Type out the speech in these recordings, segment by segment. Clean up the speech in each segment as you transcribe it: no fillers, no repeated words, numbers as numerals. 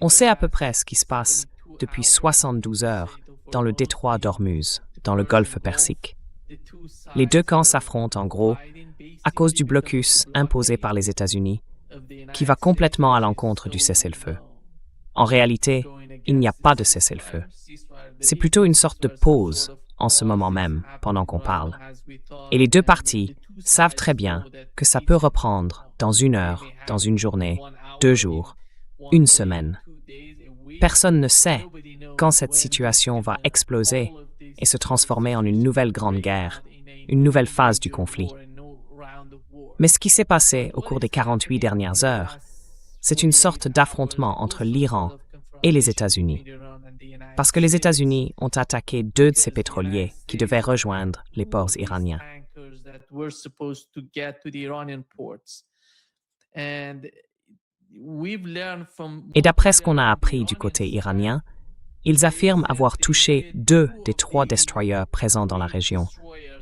On sait à peu près ce qui se passe depuis 72 heures dans le détroit d'Ormuz, dans le golfe Persique. Les deux camps s'affrontent en gros à cause du blocus imposé par les États-Unis, qui va complètement à l'encontre du cessez-le-feu. En réalité, il n'y a pas de cessez-le-feu. C'est plutôt une sorte de pause en ce moment même, pendant qu'on parle. Et les deux parties savent très bien que ça peut reprendre dans 1 heure, dans une journée, 2 jours, une semaine. Personne ne sait quand cette situation va exploser et se transformer en une nouvelle grande guerre, une nouvelle phase du conflit. Mais ce qui s'est passé au cours des 48 dernières heures, c'est une sorte d'affrontement entre l'Iran et les États-Unis. Parce que les États-Unis ont attaqué 2 de ces pétroliers qui devaient rejoindre les ports iraniens. Et d'après ce qu'on a appris du côté iranien, ils affirment avoir touché 2 des 3 destroyers présents dans la région,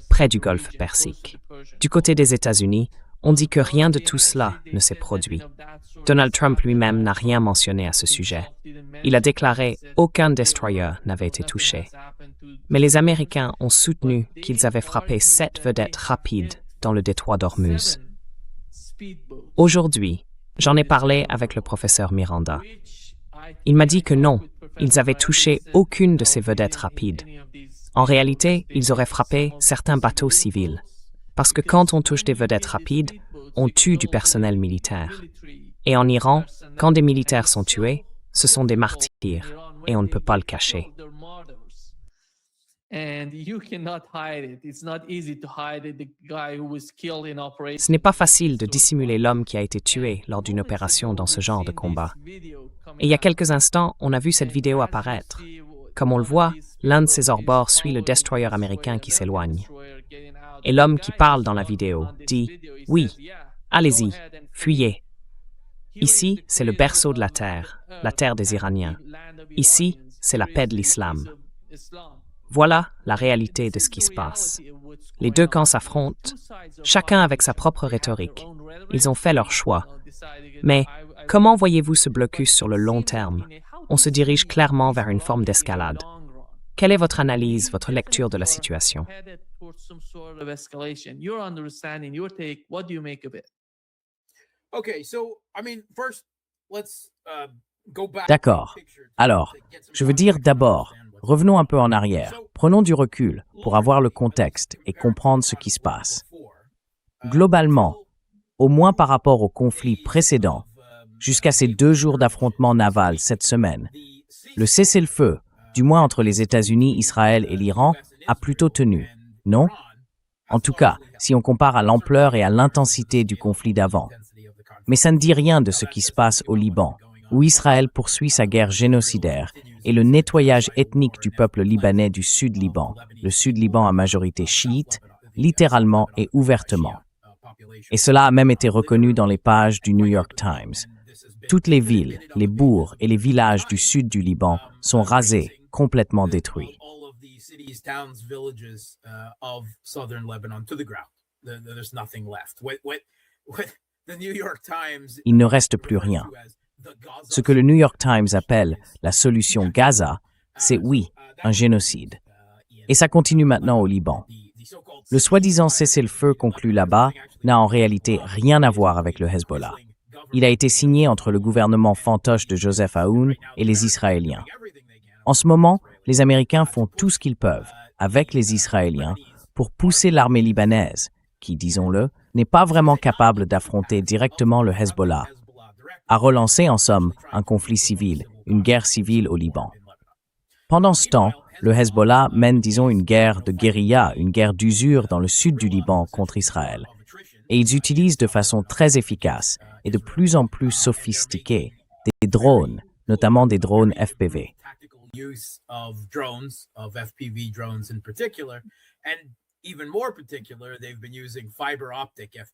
près du golfe Persique. Du côté des États-Unis, on dit que rien de tout cela ne s'est produit. Donald Trump lui-même n'a rien mentionné à ce sujet. Il a déclaré qu'aucun destroyer n'avait été touché. Mais les Américains ont soutenu qu'ils avaient frappé 7 vedettes rapides dans le détroit d'Ormuz. Aujourd'hui, j'en ai parlé avec le professeur Miranda. Il m'a dit que non, ils avaient touché aucune de ces vedettes rapides. En réalité, ils auraient frappé certains bateaux civils. Parce que quand on touche des vedettes rapides, on tue du personnel militaire. Et en Iran, quand des militaires sont tués, ce sont des martyrs, et on ne peut pas le cacher. Ce n'est pas facile de dissimuler l'homme qui a été tué lors d'une opération dans ce genre de combat. Et il y a quelques instants, on a vu cette vidéo apparaître. Comme on le voit, l'un de ces hors-bords suit le destroyer américain qui s'éloigne. Et l'homme qui parle dans la vidéo dit « Oui, allez-y, fuyez ». Ici, c'est le berceau de la terre des Iraniens. Ici, c'est la paix de l'islam. Voilà la réalité de ce qui se passe. Les deux camps s'affrontent, chacun avec sa propre rhétorique. Ils ont fait leur choix. Mais comment voyez-vous ce blocus sur le long terme? On se dirige clairement vers une forme d'escalade. Quelle est votre analyse, votre lecture de la situation? D'accord. Alors, je veux dire d'abord, revenons un peu en arrière. Prenons du recul pour avoir le contexte et comprendre ce qui se passe. Globalement, au moins par rapport au conflit précédent, jusqu'à ces 2 jours d'affrontement naval cette semaine, le cessez-le-feu, du moins entre les États-Unis, Israël et l'Iran, a plutôt tenu, non? En tout cas, si on compare à l'ampleur et à l'intensité du conflit d'avant. Mais ça ne dit rien de ce qui se passe au Liban, où Israël poursuit sa guerre génocidaire et le nettoyage ethnique du peuple libanais du Sud-Liban, le Sud-Liban à majorité chiite, littéralement et ouvertement. Et cela a même été reconnu dans les pages du New York Times. Toutes les villes, les bourgs et les villages du sud du Liban sont rasés, complètement détruits. Il ne reste plus rien. Ce que le New York Times appelle la solution Gaza, c'est oui, un génocide. Et ça continue maintenant au Liban. Le soi-disant cessez-le-feu conclu là-bas n'a en réalité rien à voir avec le Hezbollah. Il a été signé entre le gouvernement fantoche de Joseph Aoun et les Israéliens. En ce moment, les Américains font tout ce qu'ils peuvent, avec les Israéliens, pour pousser l'armée libanaise, qui, disons-le, n'est pas vraiment capable d'affronter directement le Hezbollah, à relancer en somme un conflit civil, une guerre civile au Liban. Pendant ce temps, le Hezbollah mène, disons, une guerre de guérilla, une guerre d'usure dans le sud du Liban contre Israël. Et ils utilisent de façon très efficace et de plus en plus sophistiquée des drones, notamment des drones FPV.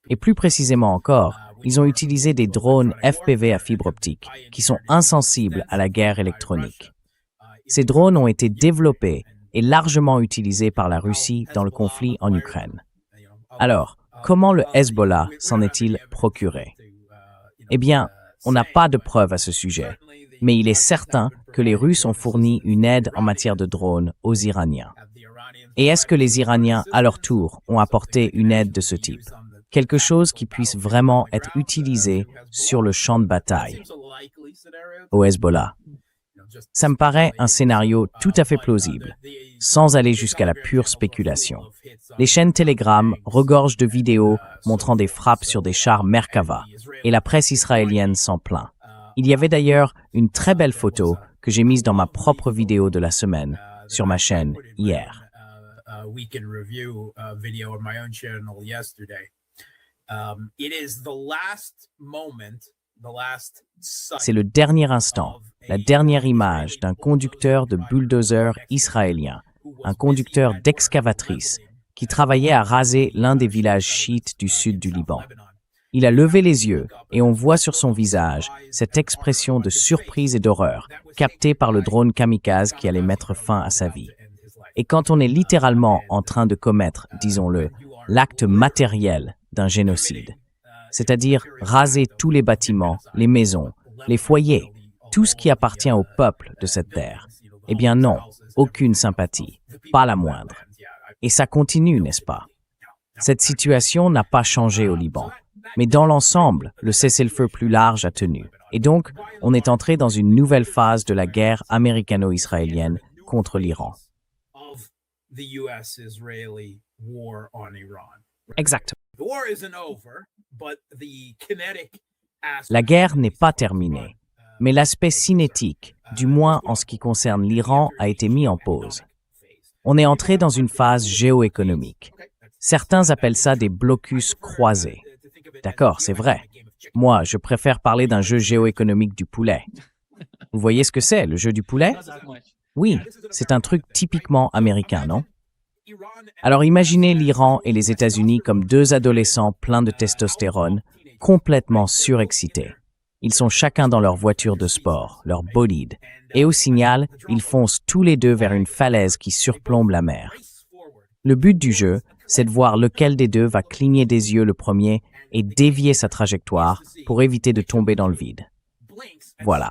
Et plus précisément encore, ils ont utilisé des drones FPV à fibre optique qui sont insensibles à la guerre électronique. Ces drones ont été développés et largement utilisés par la Russie dans le conflit en Ukraine. Alors, comment le Hezbollah s'en est-il procuré? Eh bien, on n'a pas de preuves à ce sujet, mais il est certain que les Russes ont fourni une aide en matière de drones aux Iraniens. Et est-ce que les Iraniens, à leur tour, ont apporté une aide de ce type? Quelque chose qui puisse vraiment être utilisé sur le champ de bataille au Hezbollah. Ça me paraît un scénario tout à fait plausible, sans aller jusqu'à la pure spéculation. Les chaînes Telegram regorgent de vidéos montrant des frappes sur des chars Merkava, et la presse israélienne s'en plaint. Il y avait d'ailleurs une très belle photo que j'ai mise dans ma propre vidéo de la semaine sur ma chaîne hier. C'est le dernier instant, la dernière image d'un conducteur de bulldozer israélien, un conducteur d'excavatrice qui travaillait à raser l'un des villages chiites du sud du Liban. Il a levé les yeux et on voit sur son visage cette expression de surprise et d'horreur captée par le drone kamikaze qui allait mettre fin à sa vie. Et quand on est littéralement en train de commettre, disons-le, l'acte matériel d'un génocide, c'est-à-dire raser tous les bâtiments, les maisons, les foyers, tout ce qui appartient au peuple de cette terre, eh bien non, aucune sympathie, pas la moindre. Et ça continue, n'est-ce pas? Cette situation n'a pas changé au Liban. Mais dans l'ensemble, le cessez-le-feu plus large a tenu. Et donc, on est entré dans une nouvelle phase de la guerre américano-israélienne contre l'Iran. Exactement. La guerre n'est pas terminée, mais l'aspect cinétique, du moins en ce qui concerne l'Iran, a été mis en pause. On est entré dans une phase géoéconomique. Certains appellent ça des blocus croisés. D'accord, c'est vrai. Moi, je préfère parler d'un jeu géoéconomique du poulet. Vous voyez ce que c'est, le jeu du poulet? Oui, c'est un truc typiquement américain, non? Alors imaginez l'Iran et les États-Unis comme deux adolescents pleins de testostérone, complètement surexcités. Ils sont chacun dans leur voiture de sport, leur bolide, et au signal, ils foncent tous les deux vers une falaise qui surplombe la mer. Le but du jeu, c'est de voir lequel des deux va cligner des yeux le premier et dévier sa trajectoire pour éviter de tomber dans le vide. Voilà,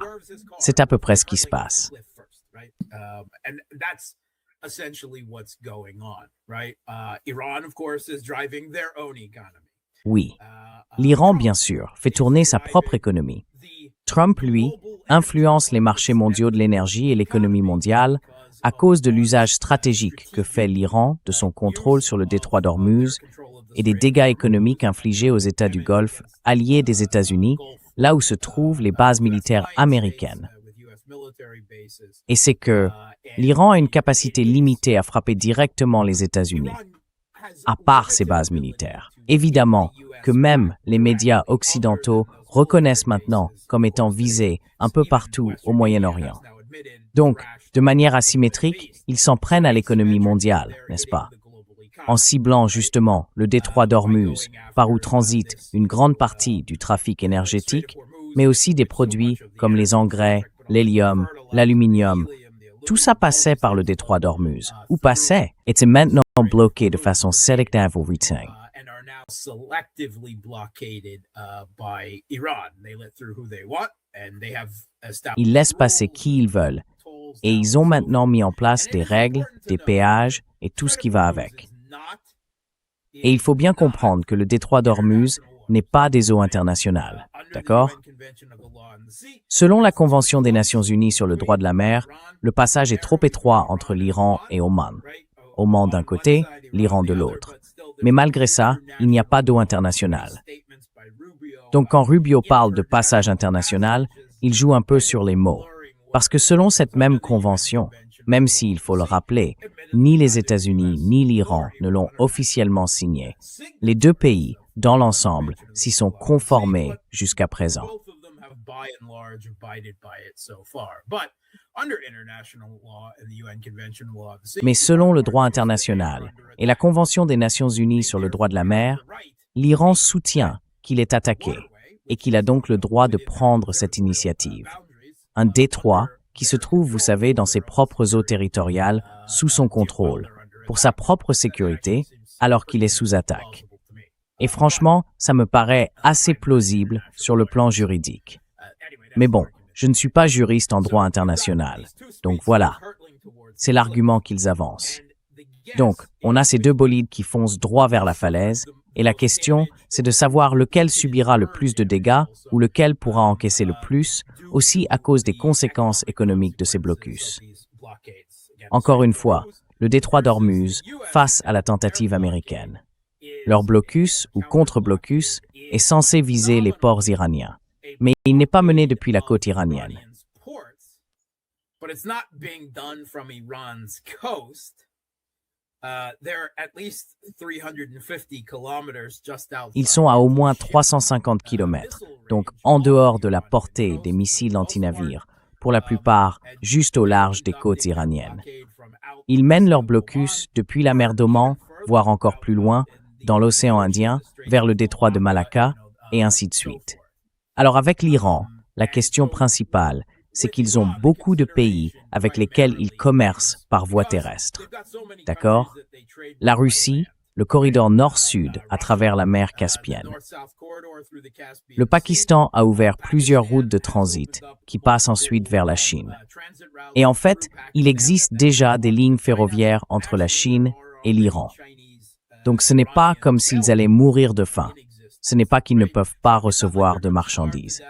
c'est à peu près ce qui se passe. Oui, l'Iran, bien sûr, fait tourner sa propre économie. Trump, lui, influence les marchés mondiaux de l'énergie et l'économie mondiale à cause de l'usage stratégique que fait l'Iran de son contrôle sur le détroit d'Ormuz et des dégâts économiques infligés aux États du Golfe, alliés des États-Unis, là où se trouvent les bases militaires américaines. Et c'est que l'Iran a une capacité limitée à frapper directement les États-Unis, à part ses bases militaires. Évidemment que même les médias occidentaux reconnaissent maintenant comme étant visés un peu partout au Moyen-Orient. Donc, de manière asymétrique, ils s'en prennent à l'économie mondiale, n'est-ce pas? En ciblant justement le détroit d'Ormuz, par où transite une grande partie du trafic énergétique, mais aussi des produits comme les engrais, l'hélium, l'aluminium. Tout ça passait par le détroit d'Ormuz, ou passait, était maintenant bloqué de façon sélective au routing. Ils laissent passer qui ils veulent, et ils ont maintenant mis en place des règles, des péages et tout ce qui va avec. Et il faut bien comprendre que le détroit d'Ormuz n'est pas des eaux internationales, d'accord? Selon la Convention des Nations Unies sur le droit de la mer, le passage est trop étroit entre l'Iran et Oman. Oman d'un côté, l'Iran de l'autre. Mais malgré ça, il n'y a pas d'eau internationale. Donc quand Rubio parle de passage international, il joue un peu sur les mots. Parce que selon cette même convention, même s'il faut le rappeler, ni les États-Unis ni l'Iran ne l'ont officiellement signé, les deux pays, dans l'ensemble, s'y sont conformés jusqu'à présent. Mais selon le droit international et la Convention des Nations Unies sur le droit de la mer, l'Iran soutient qu'il est attaqué et qu'il a donc le droit de prendre cette initiative. Un détroit qui se trouve, vous savez, dans ses propres eaux territoriales, sous son contrôle, pour sa propre sécurité, alors qu'il est sous attaque. Et franchement, ça me paraît assez plausible sur le plan juridique. Mais bon, je ne suis pas juriste en droit international. Donc voilà, c'est l'argument qu'ils avancent. Donc, on a ces deux bolides qui foncent droit vers la falaise, et la question, c'est de savoir lequel subira le plus de dégâts ou lequel pourra encaisser le plus, aussi à cause des conséquences économiques de ces blocus. Encore une fois, le détroit d'Ormuz face à la tentative américaine. Leur blocus ou contre-blocus est censé viser les ports iraniens, mais il n'est pas mené depuis la côte iranienne. Ils sont à au moins 350 km, donc en dehors de la portée des missiles anti-navires, pour la plupart juste au large des côtes iraniennes. Ils mènent leur blocus depuis la mer d'Oman, voire encore plus loin, dans l'océan Indien, vers le détroit de Malacca, et ainsi de suite. Alors avec l'Iran, la question principale, c'est qu'ils ont beaucoup de pays avec lesquels ils commercent par voie terrestre. D'accord? La Russie, le corridor nord-sud à travers la mer Caspienne. Le Pakistan a ouvert plusieurs routes de transit qui passent ensuite vers la Chine. Et en fait, il existe déjà des lignes ferroviaires entre la Chine et l'Iran. Donc ce n'est pas comme s'ils allaient mourir de faim. Ce n'est pas qu'ils ne peuvent pas recevoir de marchandises.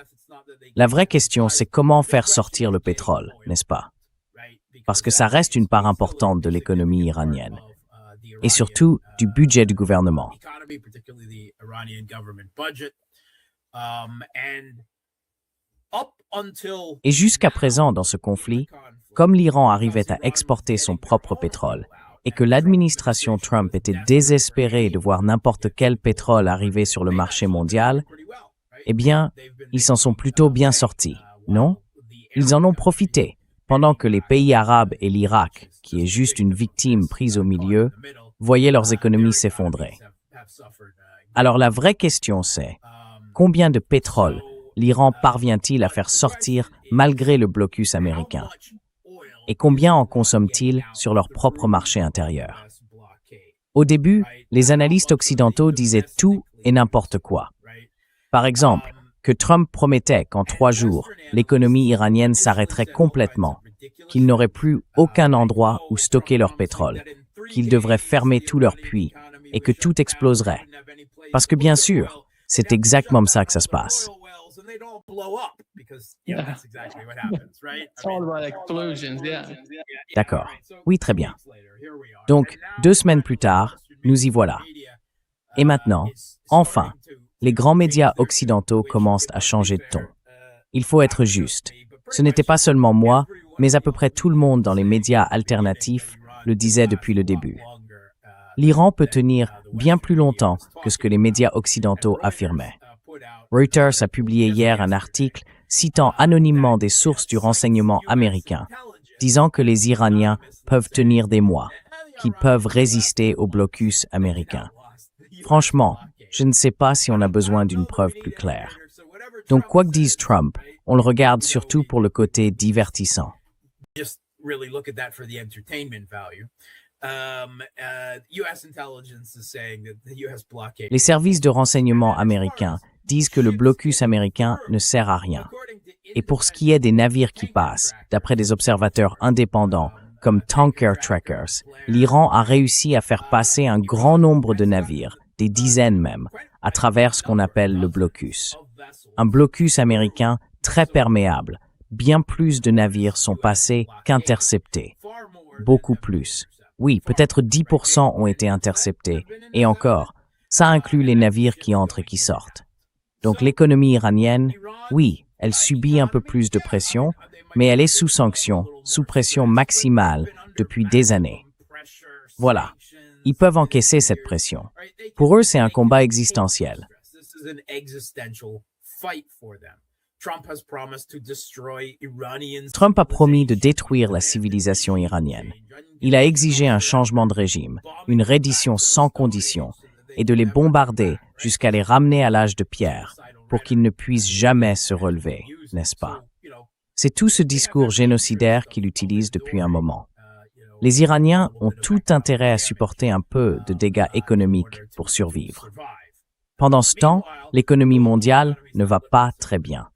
La vraie question, c'est comment faire sortir le pétrole, n'est-ce pas? Parce que ça reste une part importante de l'économie iranienne. Et surtout du budget du gouvernement. Et jusqu'à présent, dans ce conflit, comme l'Iran arrivait à exporter son propre pétrole, et que l'administration Trump était désespérée de voir n'importe quel pétrole arriver sur le marché mondial, eh bien, ils s'en sont plutôt bien sortis, non? Ils en ont profité, pendant que les pays arabes et l'Irak, qui est juste une victime prise au milieu, voyaient leurs économies s'effondrer. Alors la vraie question c'est, combien de pétrole l'Iran parvient-il à faire sortir malgré le blocus américain? Et combien en consomment-ils sur leur propre marché intérieur? Au début, les analystes occidentaux disaient tout et n'importe quoi. Par exemple, que Trump promettait qu'en 3 jours, l'économie iranienne s'arrêterait complètement, qu'ils n'auraient plus aucun endroit où stocker leur pétrole, qu'ils devraient fermer tous leurs puits et que tout exploserait. Parce que bien sûr, c'est exactement ça que ça se passe. D'accord. Oui, très bien. Donc, 2 semaines plus tard, nous y voilà. Et maintenant, enfin, les grands médias occidentaux commencent à changer de ton. Il faut être juste. Ce n'était pas seulement moi, mais à peu près tout le monde dans les médias alternatifs le disait depuis le début. L'Iran peut tenir bien plus longtemps que ce que les médias occidentaux affirmaient. Reuters a publié hier un article citant anonymement des sources du renseignement américain, disant que les Iraniens peuvent tenir des mois, qu'ils peuvent résister au blocus américain. Franchement, je ne sais pas si on a besoin d'une preuve plus claire. Donc quoi que dise Trump, on le regarde surtout pour le côté divertissant. Les services de renseignement américains disent que le blocus américain ne sert à rien. Et pour ce qui est des navires qui passent, d'après des observateurs indépendants comme Tanker Trackers, l'Iran a réussi à faire passer un grand nombre de navires, des dizaines même, à travers ce qu'on appelle le blocus. Un blocus américain très perméable. Bien plus de navires sont passés qu'interceptés. Beaucoup plus. Oui, peut-être 10% ont été interceptés. Et encore, ça inclut les navires qui entrent et qui sortent. Donc l'économie iranienne, oui, elle subit un peu plus de pression, mais elle est sous sanction, sous pression maximale depuis des années. Voilà. Ils peuvent encaisser cette pression. Pour eux, c'est un combat existentiel. Trump a promis de détruire la civilisation iranienne. Il a exigé un changement de régime, une reddition sans condition, et de les bombarder jusqu'à les ramener à l'âge de pierre, pour qu'ils ne puissent jamais se relever, n'est-ce pas? C'est tout ce discours génocidaire qu'il utilise depuis un moment. Les Iraniens ont tout intérêt à supporter un peu de dégâts économiques pour survivre. Pendant ce temps, l'économie mondiale ne va pas très bien.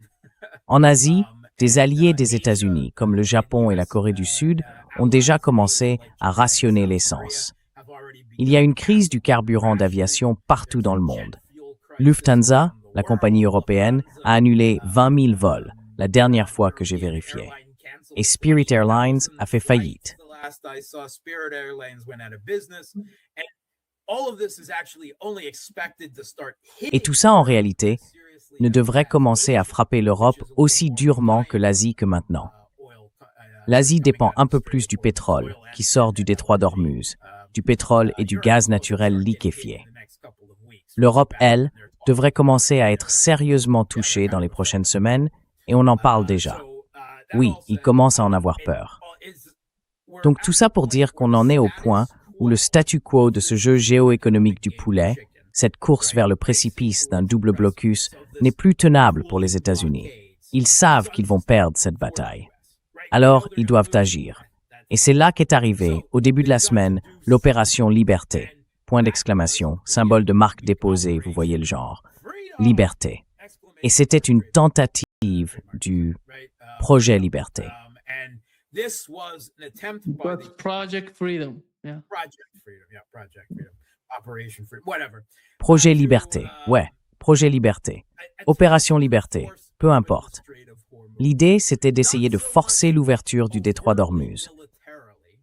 En Asie, des alliés des États-Unis, comme le Japon et la Corée du Sud, ont déjà commencé à rationner l'essence. Il y a une crise du carburant d'aviation partout dans le monde. Lufthansa, la compagnie européenne, a annulé 20 000 vols, la dernière fois que j'ai vérifié. Et Spirit Airlines a fait faillite. Et tout ça, en réalité, ne devrait commencer à frapper l'Europe aussi durement que l'Asie que maintenant. L'Asie dépend un peu plus du pétrole qui sort du détroit d'Ormuz, du pétrole et du gaz naturel liquéfié. L'Europe, elle, devrait commencer à être sérieusement touchée dans les prochaines semaines et on en parle déjà. Oui, ils commencent à en avoir peur. Donc tout ça pour dire qu'on en est au point où le statu quo de ce jeu géoéconomique du poulet, cette course vers le précipice d'un double blocus, n'est plus tenable pour les États-Unis. Ils savent qu'ils vont perdre cette bataille. Alors, ils doivent agir. Et c'est là qu'est arrivé, au début de la semaine, l'opération Liberté. Point d'exclamation, symbole de marque déposée, vous voyez le genre. Liberté. Et c'était une tentative du projet Liberté. Project Freedom. Yeah. Projet Liberté, ouais, Projet Liberté. Opération Liberté, peu importe. L'idée, c'était d'essayer de forcer l'ouverture du détroit d'Ormuz.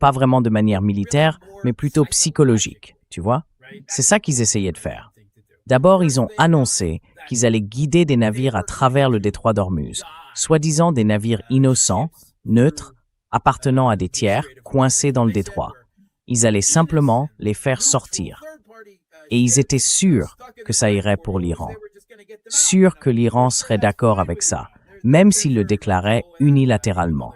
Pas vraiment de manière militaire, mais plutôt psychologique, tu vois? C'est ça qu'ils essayaient de faire. D'abord, ils ont annoncé qu'ils allaient guider des navires à travers le détroit d'Ormuz, soi-disant des navires innocents, neutres, appartenant à des tiers, coincés dans le détroit. Ils allaient simplement les faire sortir. Et ils étaient sûrs que ça irait pour l'Iran. Sûrs que l'Iran serait d'accord avec ça, même s'ils le déclaraient unilatéralement.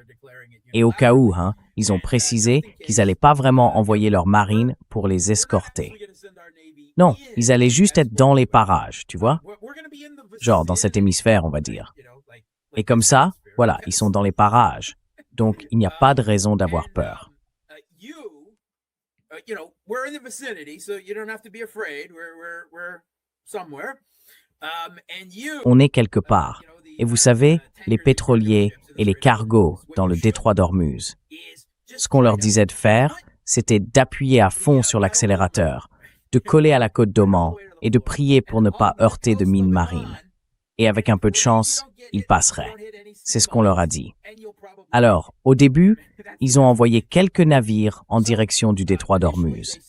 Et au cas où, ils ont précisé qu'ils n'allaient pas vraiment envoyer leurs marines pour les escorter. Non, ils allaient juste être dans les parages, tu vois? Genre dans cet hémisphère, on va dire. Et comme ça, voilà, ils sont dans les parages. Donc, il n'y a pas de raison d'avoir peur. On est quelque part. Et vous savez, les pétroliers et les cargos dans le détroit d'Ormuz. Ce qu'on leur disait de faire, c'était d'appuyer à fond sur l'accélérateur, de coller à la côte d'Oman et de prier pour ne pas heurter de mines marines. Et avec un peu de chance, ils passeraient. C'est ce qu'on leur a dit. Alors, au début, ils ont envoyé quelques navires en direction du détroit d'Ormuz.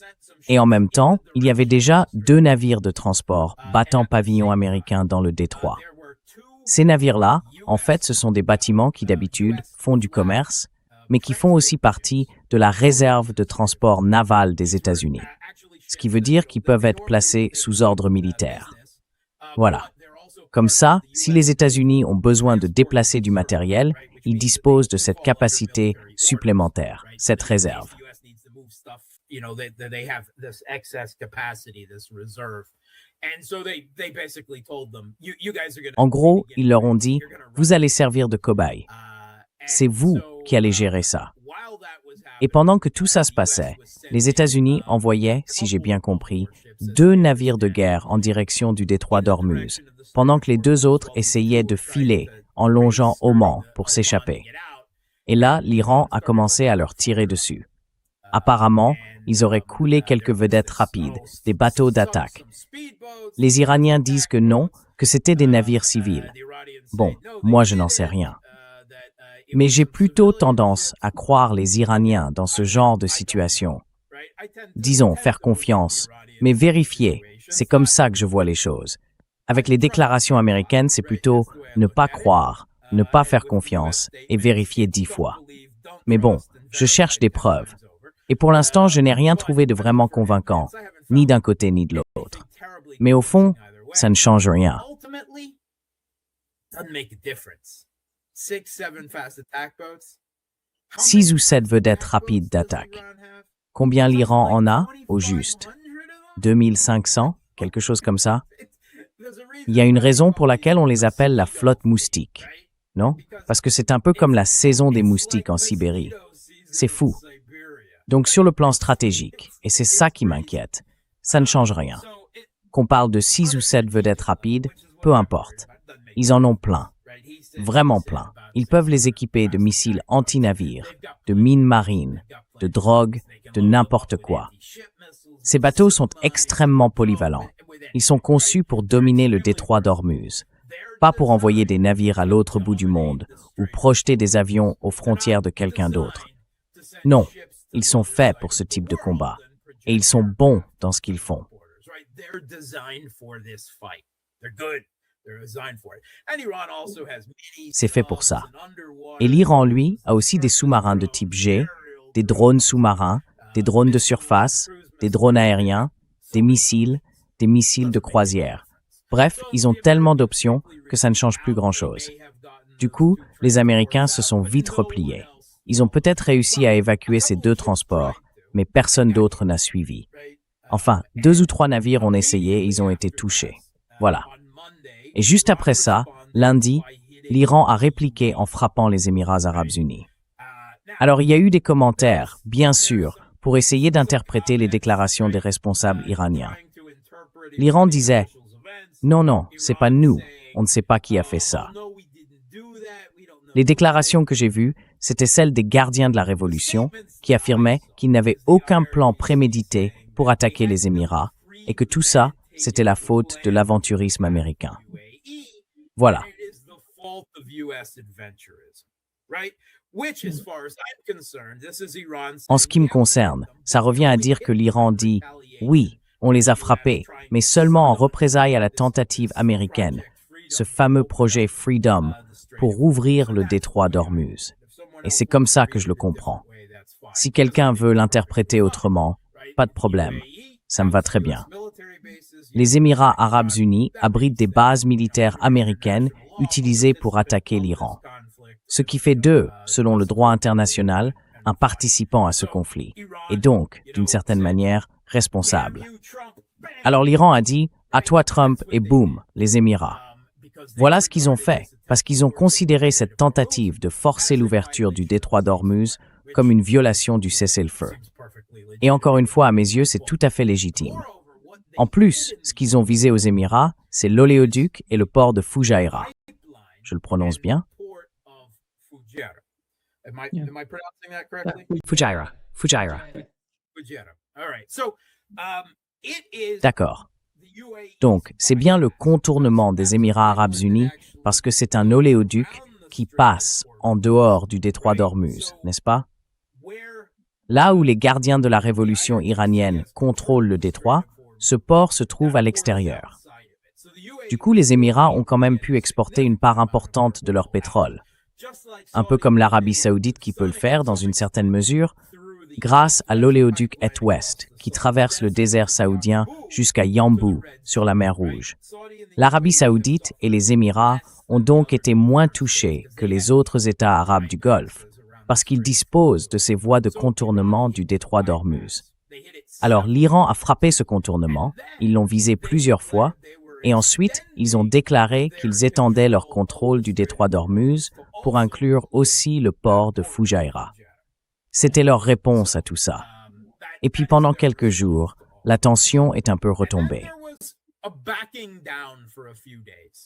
Et en même temps, il y avait déjà 2 navires de transport battant pavillon américain dans le détroit. Ces navires-là, en fait, ce sont des bâtiments qui d'habitude font du commerce, mais qui font aussi partie de la réserve de transport naval des États-Unis. Ce qui veut dire qu'ils peuvent être placés sous ordre militaire. Voilà. Comme ça, si les États-Unis ont besoin de déplacer du matériel, ils disposent de cette capacité supplémentaire, cette réserve. En gros, ils leur ont dit, vous allez servir de cobaye. C'est vous qui allez gérer ça. Et pendant que tout ça se passait, les États-Unis envoyaient, si j'ai bien compris, 2 navires de guerre en direction du détroit d'Ormuz, pendant que les 2 autres essayaient de filer en longeant Oman pour s'échapper. Et là, l'Iran a commencé à leur tirer dessus. Apparemment, ils auraient coulé quelques vedettes rapides, des bateaux d'attaque. Les Iraniens disent que non, que c'était des navires civils. Bon, moi je n'en sais rien. Mais j'ai plutôt tendance à croire les Iraniens dans ce genre de situation. Disons, faire confiance, mais vérifier, c'est comme ça que je vois les choses. Avec les déclarations américaines, c'est plutôt ne pas croire, ne pas faire confiance et vérifier 10 fois. Mais bon, je cherche des preuves. Et pour l'instant, je n'ai rien trouvé de vraiment convaincant, ni d'un côté ni de l'autre. Mais au fond, ça ne change rien. 6 ou 7 vedettes rapides d'attaque. Combien l'Iran en a, au juste? 2500, quelque chose comme ça? Il y a une raison pour laquelle on les appelle la flotte moustique, non? Parce que c'est un peu comme la saison des moustiques en Sibérie. C'est fou. Donc sur le plan stratégique, et c'est ça qui m'inquiète, ça ne change rien. qu'on parle de 6 ou 7 vedettes rapides, peu importe. Ils en ont plein. Vraiment plein. Ils peuvent les équiper de missiles anti-navires, de mines marines, de drogue, de n'importe quoi. Ces bateaux sont extrêmement polyvalents. Ils sont conçus pour dominer le détroit d'Ormuz, pas pour envoyer des navires à l'autre bout du monde ou projeter des avions aux frontières de quelqu'un d'autre. Non, ils sont faits pour ce type de combat, et ils sont bons dans ce qu'ils font. C'est fait pour ça. Et l'Iran, lui, a aussi des sous-marins de type G, des drones sous-marins, des drones de surface, des drones aériens, des missiles de croisière. Bref, ils ont tellement d'options que ça ne change plus grand-chose. Du coup, les Américains se sont vite repliés. Ils ont peut-être réussi à évacuer ces 2 transports, mais personne d'autre n'a suivi. Enfin, 2 ou 3 navires ont essayé et ils ont été touchés. Voilà. Et juste après ça, lundi, l'Iran a répliqué en frappant les Émirats arabes unis. Alors, il y a eu des commentaires, bien sûr, pour essayer d'interpréter les déclarations des responsables iraniens. L'Iran disait « Non, c'est pas nous, on ne sait pas qui a fait ça ». Les déclarations que j'ai vues, c'était celles des gardiens de la Révolution qui affirmaient qu'ils n'avaient aucun plan prémédité pour attaquer les Émirats et que tout ça, c'était la faute de l'aventurisme américain. Voilà. En ce qui me concerne, ça revient à dire que l'Iran dit « Oui, on les a frappés, mais seulement en représailles à la tentative américaine, ce fameux projet Freedom, pour rouvrir le détroit d'Ormuz. » Et c'est comme ça que je le comprends. Si quelqu'un veut l'interpréter autrement, pas de problème. Ça me va très bien. Les Émirats arabes unis abritent des bases militaires américaines utilisées pour attaquer l'Iran. Ce qui fait d'eux, selon le droit international, un participant à ce conflit, et donc, d'une certaine manière, responsable. Alors l'Iran a dit « À toi Trump » et boum, les Émirats. Voilà ce qu'ils ont fait, parce qu'ils ont considéré cette tentative de forcer l'ouverture du détroit d'Ormuz comme une violation du cessez-le-feu. Et encore une fois, à mes yeux, c'est tout à fait légitime. En plus, ce qu'ils ont visé aux Émirats, c'est l'oléoduc et le port de Fujairah. Je le prononce bien? Fujairah. D'accord. Donc, c'est bien le contournement des Émirats arabes unis parce que c'est un oléoduc qui passe en dehors du détroit d'Ormuz, n'est-ce pas? Là où les gardiens de la révolution iranienne contrôlent le détroit, ce port se trouve à l'extérieur. Du coup, les Émirats ont quand même pu exporter une part importante de leur pétrole. Un peu comme l'Arabie saoudite qui peut le faire dans une certaine mesure, grâce à l'oléoduc Est-Ouest qui traverse le désert saoudien jusqu'à Yanbu sur la mer Rouge. L'Arabie saoudite et les Émirats ont donc été moins touchés que les autres États arabes du Golfe parce qu'ils disposent de ces voies de contournement du détroit d'Ormuz. Alors l'Iran a frappé ce contournement, ils l'ont visé plusieurs fois, et ensuite ils ont déclaré qu'ils étendaient leur contrôle du détroit d'Ormuz pour inclure aussi le port de Fujairah. C'était leur réponse à tout ça. Et puis pendant quelques jours, la tension est un peu retombée.